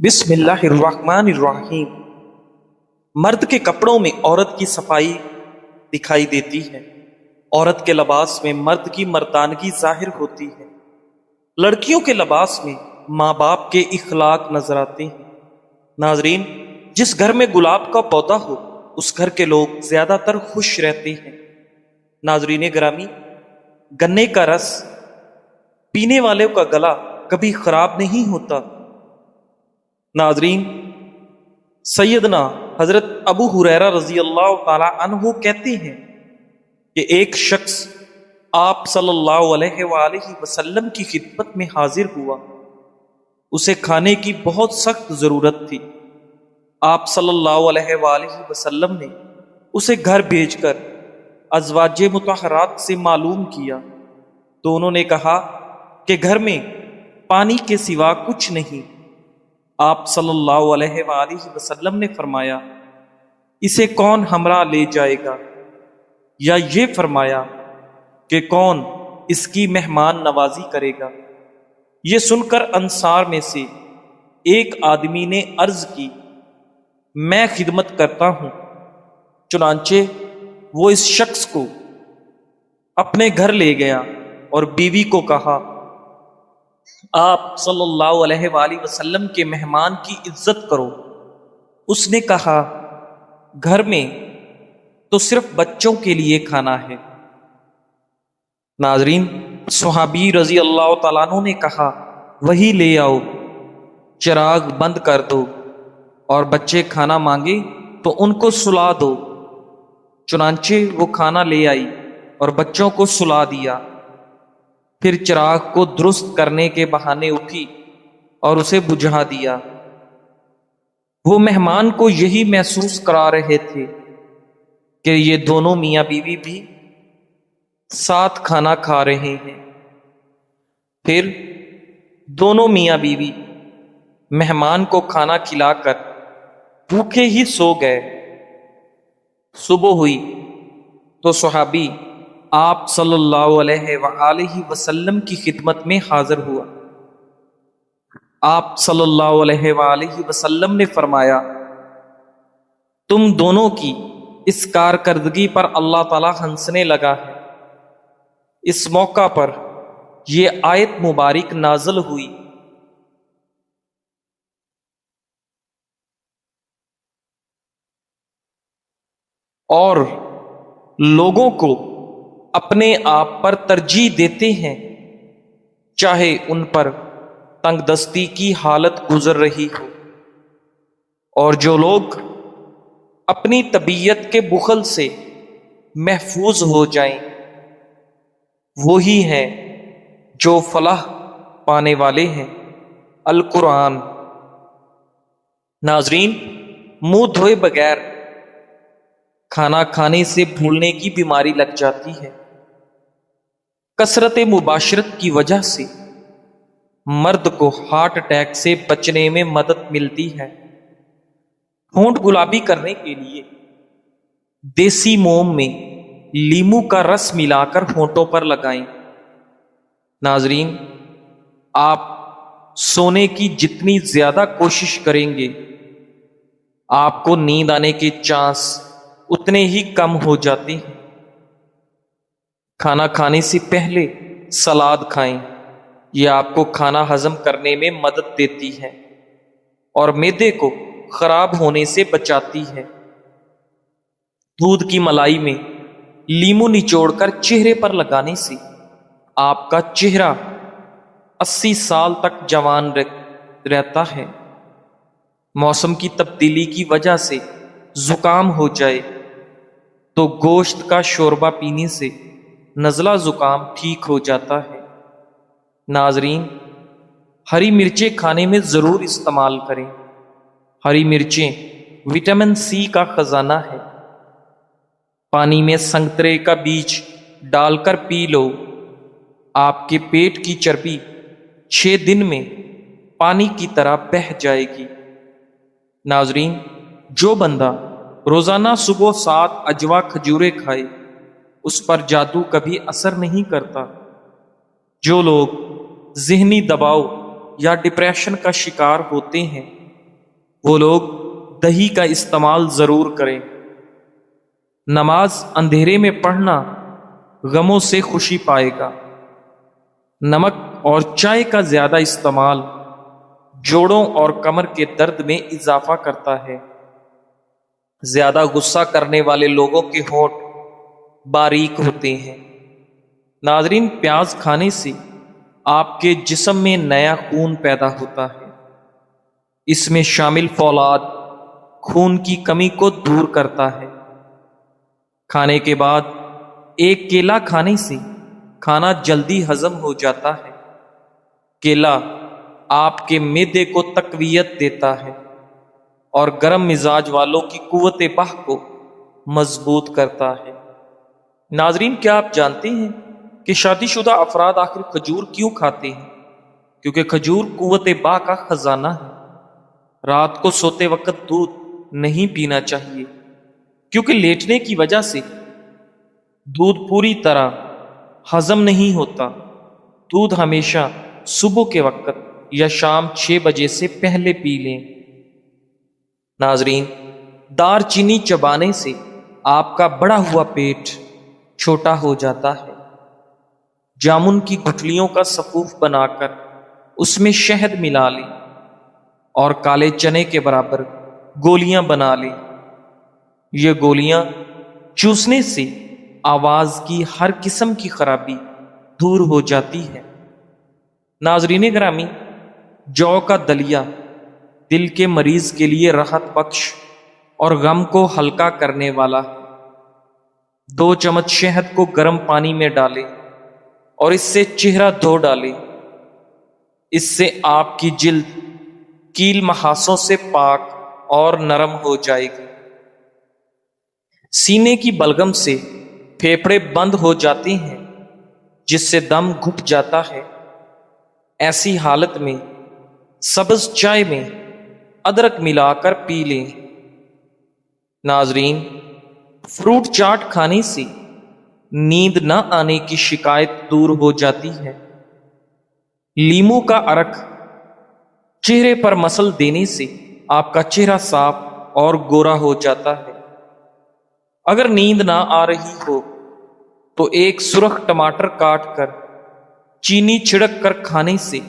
بسم اللہ الرحمن الرحیم۔ مرد کے کپڑوں میں عورت کی صفائی دکھائی دیتی ہے۔ عورت کے لباس میں مرد کی مردانگی ظاہر ہوتی ہے۔ لڑکیوں کے لباس میں ماں باپ کے اخلاق نظر آتے ہیں۔ ناظرین، جس گھر میں گلاب کا پودا ہو اس گھر کے لوگ زیادہ تر خوش رہتے ہیں۔ ناظرین گرامی، گنے کا رس پینے والوں کا گلا کبھی خراب نہیں ہوتا۔ ناظرین، سیدنا حضرت ابو ہریرہ رضی اللہ تعالی عنہ کہتے ہیں کہ ایک شخص آپ صلی اللہ علیہ وآلہ وسلم کی خدمت میں حاضر ہوا۔ اسے کھانے کی بہت سخت ضرورت تھی۔ آپ صلی اللہ علیہ وآلہ وسلم نے اسے گھر بھیج کر ازواج مطہرات سے معلوم کیا تو انہوں نے کہا کہ گھر میں پانی کے سوا کچھ نہیں۔ آپ صلی اللہ علیہ وآلہ وسلم نے فرمایا، اسے کون ہمراہ لے جائے گا؟ یا یہ فرمایا کہ کون اس کی مہمان نوازی کرے گا؟ یہ سن کر انصار میں سے ایک آدمی نے عرض کی، میں خدمت کرتا ہوں۔ چنانچہ وہ اس شخص کو اپنے گھر لے گیا اور بیوی کو کہا، آپ صلی اللہ علیہ وآلہ وسلم کے مہمان کی عزت کرو۔ اس نے کہا، گھر میں تو صرف بچوں کے لیے کھانا ہے۔ ناظرین، صحابی رضی اللہ تعالیٰ عنہ نے کہا، وہی لے آؤ، چراغ بند کر دو، اور بچے کھانا مانگے تو ان کو سلا دو۔ چنانچہ وہ کھانا لے آئی اور بچوں کو سلا دیا۔ پھر چراغ کو درست کرنے کے بہانے اٹھی اور اسے بجھا دیا۔ وہ مہمان کو یہی محسوس کرا رہے تھے کہ یہ دونوں میاں بیوی بھی ساتھ کھانا کھا رہے ہیں۔ پھر دونوں میاں بیوی مہمان کو کھانا کھلا کر بھوکے ہی سو گئے۔ صبح ہوئی تو صحابی آپ صلی اللہ علیہ وآلہ وسلم کی خدمت میں حاضر ہوا۔ آپ صلی اللہ علیہ وآلہ وسلم نے فرمایا، تم دونوں کی اس کارکردگی پر اللہ تعالیٰ ہنسنے لگا ہے۔ اس موقع پر یہ آیت مبارک نازل ہوئی، اور لوگوں کو اپنے آپ پر ترجیح دیتے ہیں، چاہے ان پر تنگ دستی کی حالت گزر رہی ہو۔ اور جو لوگ اپنی طبیعت کے بخل سے محفوظ ہو جائیں وہی ہیں جو فلاح پانے والے ہیں۔ القرآن۔ ناظرین، منہ دھوئے بغیر کھانا کھانے سے بھولنے کی بیماری لگ جاتی ہے۔ کثرت مباشرت کی وجہ سے مرد کو ہارٹ اٹیک سے بچنے میں مدد ملتی ہے۔ ہونٹ گلابی کرنے کے لیے دیسی موم میں لیمو کا رس ملا کر ہونٹوں پر لگائیں۔ ناظرین، آپ سونے کی جتنی زیادہ کوشش کریں گے آپ کو نیند آنے کے چانس اتنے ہی کم ہو جاتے ہیں۔ کھانا کھانے سے پہلے سلاد کھائیں، یہ آپ کو کھانا ہضم کرنے میں مدد دیتی ہے اور معدے کو خراب ہونے سے بچاتی ہے۔ دودھ کی ملائی میں لیمو نچوڑ کر چہرے پر لگانے سے آپ کا چہرہ 80 سال تک جوان رہتا ہے۔ موسم کی تبدیلی کی وجہ سے زکام ہو جائے تو گوشت کا شوربہ پینے سے نزلہ زکام ٹھیک ہو جاتا ہے۔ ناظرین، ہری مرچیں کھانے میں ضرور استعمال کریں۔ ہری مرچیں وٹامن سی کا خزانہ ہے۔ پانی میں سنترے کا بیج ڈال کر پی لو، آپ کے پیٹ کی چربی 6 دن میں پانی کی طرح بہہ جائے گی۔ ناظرین، جو بندہ روزانہ صبح 7 عجوا کھجوریں کھائے اس پر جادو کبھی اثر نہیں کرتا۔ جو لوگ ذہنی دباؤ یا ڈپریشن کا شکار ہوتے ہیں وہ لوگ دہی کا استعمال ضرور کریں۔ نماز اندھیرے میں پڑھنا غموں سے خوشی پائے گا۔ نمک اور چائے کا زیادہ استعمال جوڑوں اور کمر کے درد میں اضافہ کرتا ہے۔ زیادہ غصہ کرنے والے لوگوں کے ہونٹ باریک ہوتے ہیں۔ ناظرین، پیاز کھانے سے آپ کے جسم میں نیا خون پیدا ہوتا ہے۔ اس میں شامل فولاد خون کی کمی کو دور کرتا ہے۔ کھانے کے بعد ایک کیلا کھانے سے کھانا جلدی ہضم ہو جاتا ہے۔ کیلا آپ کے معدے کو تقویت دیتا ہے اور گرم مزاج والوں کی قوت بح کو مضبوط کرتا ہے۔ ناظرین، کیا آپ جانتے ہیں کہ شادی شدہ افراد آخر کھجور کیوں کھاتے ہیں؟ کیونکہ کھجور قوت بح کا خزانہ ہے۔ رات کو سوتے وقت دودھ نہیں پینا چاہیے، کیونکہ لیٹنے کی وجہ سے دودھ پوری طرح ہضم نہیں ہوتا۔ دودھ ہمیشہ صبح کے وقت یا شام 6 بجے سے پہلے پی لیں۔ ناظرین، دار چینی چبانے سے آپ کا بڑا ہوا پیٹ چھوٹا ہو جاتا ہے۔ جامن کی گٹھلیوں کا سفوف بنا کر اس میں شہد ملا لیں اور کالے چنے کے برابر گولیاں بنا لیں۔ یہ گولیاں چوسنے سے آواز کی ہر قسم کی خرابی دور ہو جاتی ہے۔ ناظرین گرامی، جو کا دلیا دل کے مریض کے لیے راحت بخش اور غم کو ہلکا کرنے والا ہے۔ 2 چمچ شہد کو گرم پانی میں ڈالیں اور اس سے چہرہ دھو ڈالیں۔ اس سے آپ کی جلد کیل محاسوں سے پاک اور نرم ہو جائے گی۔ سینے کی بلغم سے پھیپھڑے بند ہو جاتے ہیں، جس سے دم گھٹ جاتا ہے۔ ایسی حالت میں سبز چائے میں ادرک ملا کر پی لیں۔ ناظرین، فروٹ چاٹ کھانے سے نیند نہ آنے کی شکایت دور ہو جاتی ہے۔ لیموں کا عرق چہرے پر مسل دینے سے آپ کا چہرہ صاف اور گورا ہو جاتا ہے۔ اگر نیند نہ آ رہی ہو تو ایک سرخ ٹماٹر کاٹ کر چینی چھڑک کر کھانے سے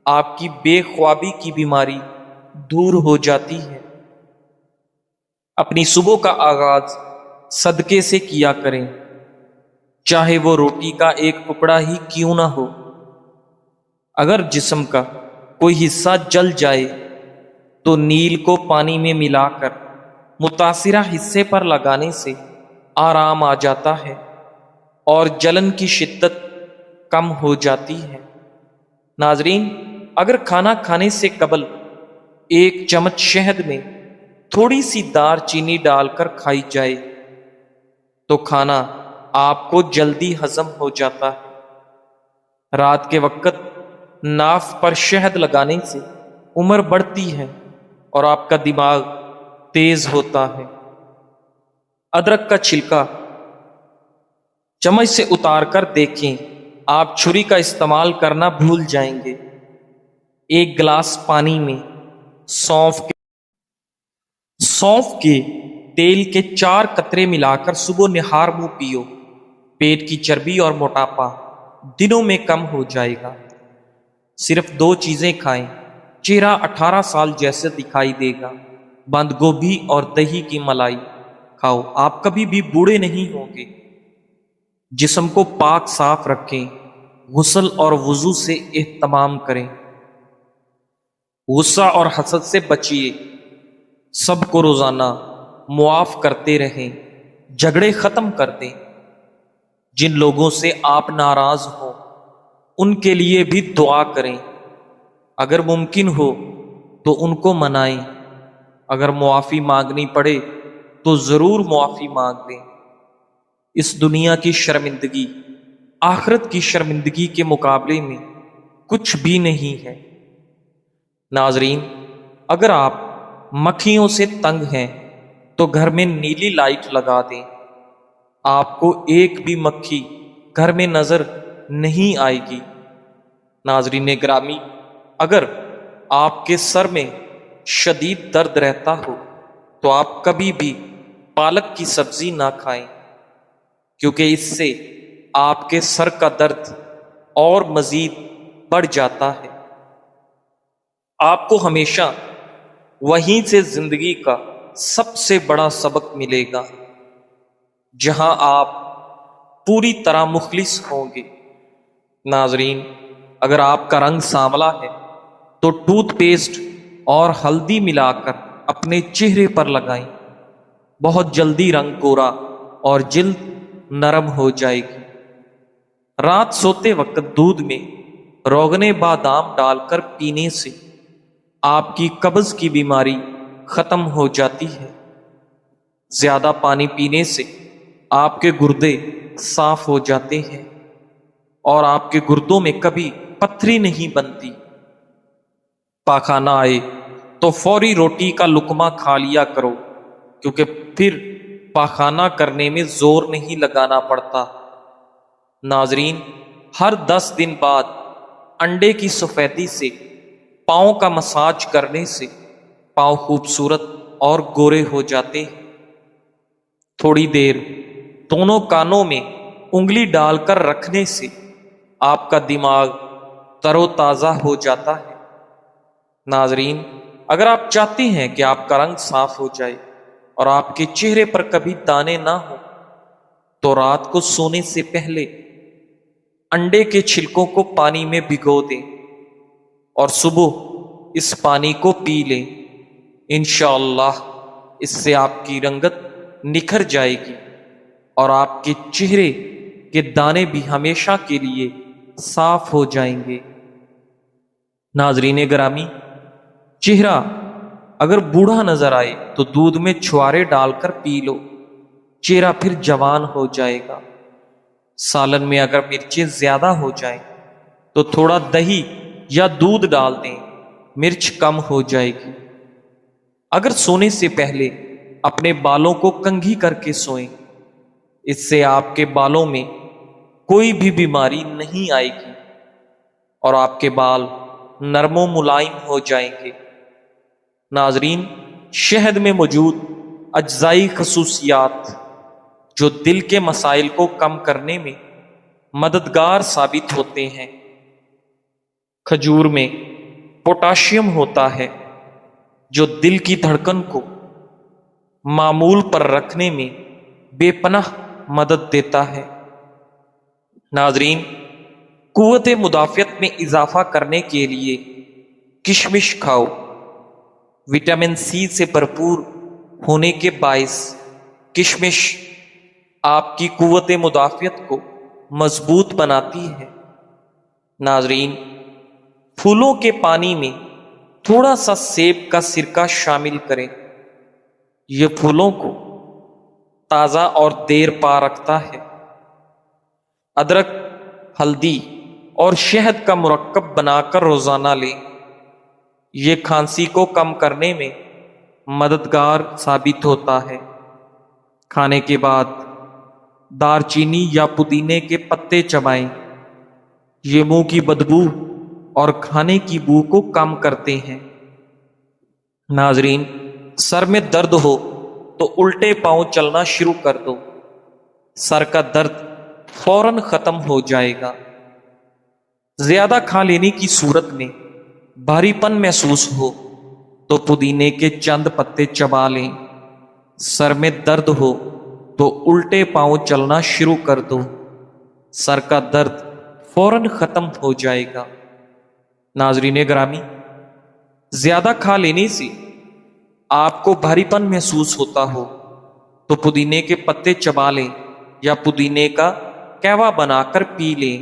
آپ کی بے خوابی کی بیماری دور ہو جاتی ہے۔ اپنی صبح کا آغاز صدقے سے کیا کریں، چاہے وہ روٹی کا ایک ٹکڑا ہی کیوں نہ ہو۔ اگر جسم کا کوئی حصہ جل جائے تو نیل کو پانی میں ملا کر متاثرہ حصے پر لگانے سے آرام آ جاتا ہے اور جلن کی شدت کم ہو جاتی ہے۔ ناظرین، اگر کھانا کھانے سے قبل 1 چمچ شہد میں تھوڑی سی دار چینی ڈال کر کھائی جائے تو کھانا آپ کو جلدی ہضم ہو جاتا ہے۔ رات کے وقت ناف پر شہد لگانے سے عمر بڑھتی ہے اور آپ کا دماغ تیز ہوتا ہے۔ ادرک کا چھلکا چمچ سے اتار کر دیکھیں، آپ چھری کا استعمال کرنا بھول جائیں گے۔ 1 گلاس پانی میں سونف کے تیل کے 4 قطرے ملا کر صبح نہار منہ پیو۔ پیٹ کی چربی اور موٹاپا دنوں میں کم ہو جائے گا۔ صرف 2 چیزیں کھائیں، چہرہ 18 سال جیسے دکھائی دے گا۔ بند گوبھی اور دہی کی ملائی کھاؤ، آپ کبھی بھی بوڑھے نہیں ہوں گے۔ جسم کو پاک صاف رکھیں، غسل اور وضو سے اہتمام کریں۔ غصہ اور حسد سے بچیے، سب کو روزانہ معاف کرتے رہیں، جھگڑے ختم کر دیں۔ جن لوگوں سے آپ ناراض ہوں ان کے لیے بھی دعا کریں۔ اگر ممکن ہو تو ان کو منائیں۔ اگر معافی مانگنی پڑے تو ضرور معافی مانگ لیں۔ اس دنیا کی شرمندگی آخرت کی شرمندگی کے مقابلے میں کچھ بھی نہیں ہے۔ ناظرین، اگر آپ مکھیوں سے تنگ ہیں تو گھر میں نیلی لائٹ لگا دیں، آپ کو ایک بھی مکھی گھر میں نظر نہیں آئے گی۔ ناظرین گرامی، اگر آپ کے سر میں شدید درد رہتا ہو تو آپ کبھی بھی پالک کی سبزی نہ کھائیں، کیونکہ اس سے آپ کے سر کا درد اور مزید بڑھ جاتا ہے۔ آپ کو ہمیشہ وہیں سے زندگی کا سب سے بڑا سبق ملے گا جہاں آپ پوری طرح مخلص ہوں گے۔ ناظرین، اگر آپ کا رنگ سانولا ہے تو ٹوتھ پیسٹ اور ہلدی ملا کر اپنے چہرے پر لگائیں، بہت جلدی رنگ گورا اور جلد نرم ہو جائے گی۔ رات سوتے وقت دودھ میں روغن بادام ڈال کر پینے سے آپ کی قبض کی بیماری ختم ہو جاتی ہے۔ زیادہ پانی پینے سے آپ کے گردے صاف ہو جاتے ہیں اور آپ کے گردوں میں کبھی پتھری نہیں بنتی۔ پاخانہ آئے تو فوری روٹی کا لقمہ کھا لیا کرو، کیونکہ پھر پاخانہ کرنے میں زور نہیں لگانا پڑتا۔ ناظرین، ہر 10 دن بعد انڈے کی سفیدی سے پاؤں کا مساج کرنے سے پاؤں خوبصورت اور گورے ہو جاتے ہیں۔ تھوڑی دیر دونوں کانوں میں انگلی ڈال کر رکھنے سے آپ کا دماغ تر و تازہ ہو جاتا ہے۔ ناظرین، اگر آپ چاہتے ہیں کہ آپ کا رنگ صاف ہو جائے اور آپ کے چہرے پر کبھی دانے نہ ہوں تو رات کو سونے سے پہلے انڈے کے چھلکوں کو پانی میں بھگو دیں اور صبح اس پانی کو پی لیں۔ انشاءاللہ اس سے آپ کی رنگت نکھر جائے گی اور آپ کے چہرے کے دانے بھی ہمیشہ کے لیے صاف ہو جائیں گے۔ ناظرین گرامی، چہرہ اگر بوڑھا نظر آئے تو دودھ میں چھوارے ڈال کر پی لو، چہرہ پھر جوان ہو جائے گا۔ سالن میں اگر مرچیں زیادہ ہو جائیں تو تھوڑا دہی یا دودھ ڈال دیں، مرچ کم ہو جائے گی۔ اگر سونے سے پہلے اپنے بالوں کو کنگھی کر کے سوئیں، اس سے آپ کے بالوں میں کوئی بھی بیماری نہیں آئے گی اور آپ کے بال نرم و ملائم ہو جائیں گے۔ ناظرین، شہد میں موجود اجزائی خصوصیات جو دل کے مسائل کو کم کرنے میں مددگار ثابت ہوتے ہیں۔ کھجور میں پوٹاشیم ہوتا ہے جو دل کی دھڑکن کو معمول پر رکھنے میں بے پناہ مدد دیتا ہے۔ ناظرین، قوت مدافعت میں اضافہ کرنے کے لیے کشمش کھاؤ۔ وٹامن سی سے بھرپور ہونے کے باعث کشمش آپ کی قوت مدافعت کو مضبوط بناتی ہے۔ ناظرین، پھولوں کے پانی میں تھوڑا سا سیب کا سرکہ شامل کریں، یہ پھولوں کو تازہ اور دیر پا رکھتا ہے۔ ادرک، ہلدی اور شہد کا مرکب بنا کر روزانہ لیں، یہ کھانسی کو کم کرنے میں مددگار ثابت ہوتا ہے۔ کھانے کے بعد دار چینی یا پودینے کے پتے چبائیں، یہ منہ کی بدبو اور کھانے کی بو کو کم کرتے ہیں۔ ناظرین، سر میں درد ہو تو الٹے پاؤں چلنا شروع کر دو، سر کا درد فوراً ختم ہو جائے گا۔ زیادہ کھا لینے کی صورت میں بھاری پن محسوس ہو تو پودینے کے چند پتے چبا لیں۔ سر میں درد ہو تو الٹے پاؤں چلنا شروع کر دو، سر کا درد فوراً ختم ہو جائے گا۔ ناظرین گرامی، زیادہ کھا لینے سے آپ کو بھاری پن محسوس ہوتا ہو تو پودینے کے پتے چبا لیں یا پودینے کا قہوہ بنا کر پی لیں،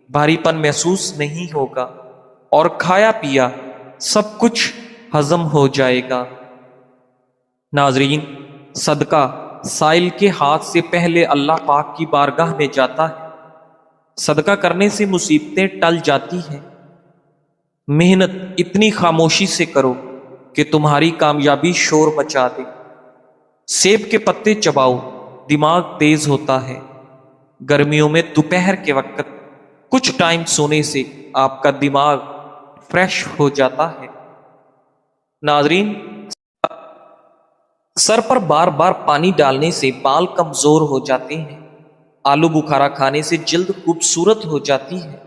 بھاری پن محسوس نہیں ہوگا اور کھایا پیا سب کچھ ہضم ہو جائے گا۔ ناظرین، صدقہ سائل کے ہاتھ سے پہلے اللہ پاک کی بارگاہ میں جاتا ہے۔ صدقہ کرنے سے مصیبتیں ٹل جاتی ہیں۔ محنت اتنی خاموشی سے کرو کہ تمہاری کامیابی شور مچا دے۔ سیب کے پتے چباؤ، دماغ تیز ہوتا ہے۔ گرمیوں میں دوپہر کے وقت کچھ ٹائم سونے سے آپ کا دماغ فریش ہو جاتا ہے۔ ناظرین، سر پر بار بار پانی ڈالنے سے بال کمزور ہو جاتے ہیں۔ آلو بخارا کھانے سے جلد خوبصورت ہو جاتی ہے۔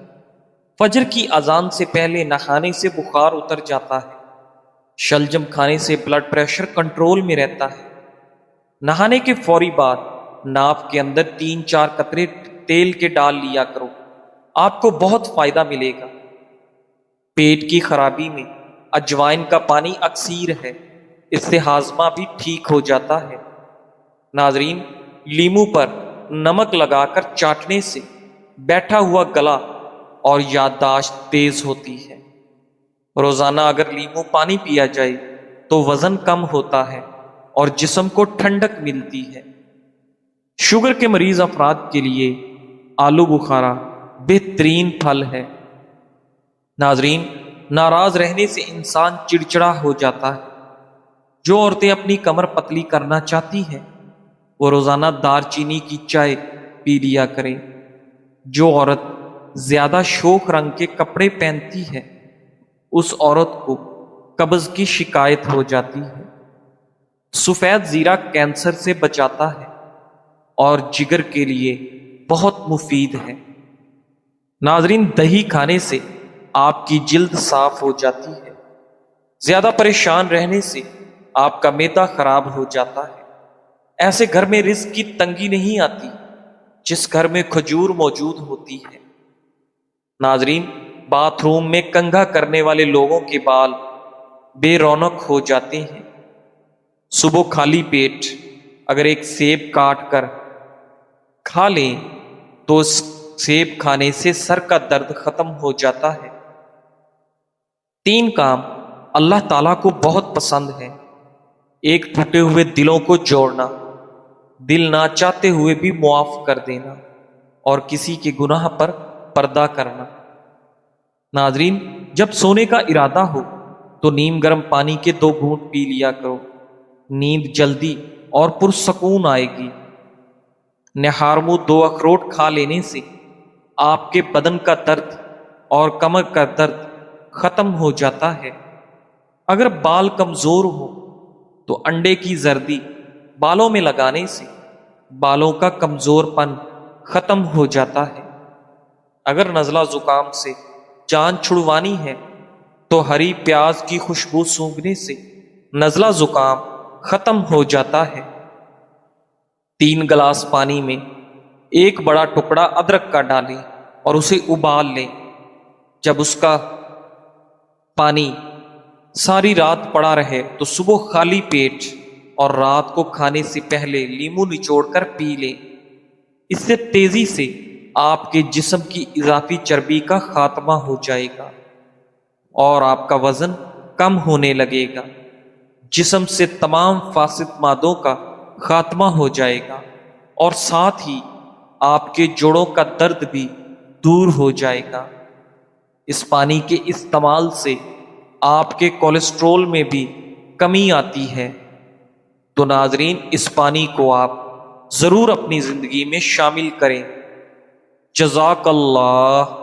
فجر کی اذان سے پہلے نہانے سے بخار اتر جاتا ہے۔ شلجم کھانے سے بلڈ پریشر کنٹرول میں رہتا ہے۔ نہانے کے فوری بعد ناف کے اندر 3-4 قطرے تیل کے ڈال لیا کرو، آپ کو بہت فائدہ ملے گا۔ پیٹ کی خرابی میں اجوائن کا پانی اکثیر ہے، اس سے ہاضمہ بھی ٹھیک ہو جاتا ہے۔ ناظرین، لیمو پر نمک لگا کر چاٹنے سے بیٹھا ہوا گلا اور یادداشت تیز ہوتی ہے۔ روزانہ اگر لیمو پانی پیا جائے تو وزن کم ہوتا ہے اور جسم کو ٹھنڈک ملتی ہے۔ شوگر کے مریض افراد کے لیے آلو بخارا بہترین پھل ہے۔ ناظرین، ناراض رہنے سے انسان چڑچڑا ہو جاتا ہے۔ جو عورتیں اپنی کمر پتلی کرنا چاہتی ہیں وہ روزانہ دار چینی کی چائے پی لیا کریں۔ جو عورت زیادہ شوخ رنگ کے کپڑے پہنتی ہے اس عورت کو قبض کی شکایت ہو جاتی ہے۔ سفید زیرہ کینسر سے بچاتا ہے اور جگر کے لیے بہت مفید ہے۔ ناظرین، دہی کھانے سے آپ کی جلد صاف ہو جاتی ہے۔ زیادہ پریشان رہنے سے آپ کا معدہ خراب ہو جاتا ہے۔ ایسے گھر میں رزق کی تنگی نہیں آتی جس گھر میں کھجور موجود ہوتی ہے۔ ناظرین، باتھ روم میں کنگھا کرنے والے لوگوں کے بال بے رونق ہو جاتے ہیں۔ صبح خالی پیٹ اگر ایک سیب کاٹ کر کھا لیں تو اس سیب کھانے سے سر کا درد ختم ہو جاتا ہے۔ 3 کام اللہ تعالیٰ کو بہت پسند ہے۔ ایک، ٹوٹے ہوئے دلوں کو جوڑنا، دل نہ چاہتے ہوئے بھی معاف کر دینا، اور کسی کے گناہ پر پردہ کرنا۔ ناظرین، جب سونے کا ارادہ ہو تو نیم گرم پانی کے 2 گھونٹ پی لیا کرو، نیند جلدی اور پرسکون آئے گی۔ نہارمو 2 اخروٹ کھا لینے سے آپ کے بدن کا درد اور کمر کا درد ختم ہو جاتا ہے۔ اگر بال کمزور ہو تو انڈے کی زردی بالوں میں لگانے سے بالوں کا کمزور پن ختم ہو جاتا ہے۔ اگر نزلہ زکام سے جان چھڑوانی ہے تو ہری پیاز کی خوشبو سونگھنے سے نزلہ زکام ختم ہو جاتا ہے۔ 3 گلاس پانی میں 1 بڑا ٹکڑا ادرک کا ڈالیں اور اسے ابال لیں۔ جب اس کا پانی ساری رات پڑا رہے تو صبح خالی پیٹ اور رات کو کھانے سے پہلے لیمو نچوڑ کر پی لیں۔ اس سے تیزی سے آپ کے جسم کی اضافی چربی کا خاتمہ ہو جائے گا اور آپ کا وزن کم ہونے لگے گا۔ جسم سے تمام فاسد مادوں کا خاتمہ ہو جائے گا اور ساتھ ہی آپ کے جوڑوں کا درد بھی دور ہو جائے گا۔ اس پانی کے استعمال سے آپ کے کولیسٹرول میں بھی کمی آتی ہے۔ تو ناظرین، اس پانی کو آپ ضرور اپنی زندگی میں شامل کریں۔ جزاک اللہ۔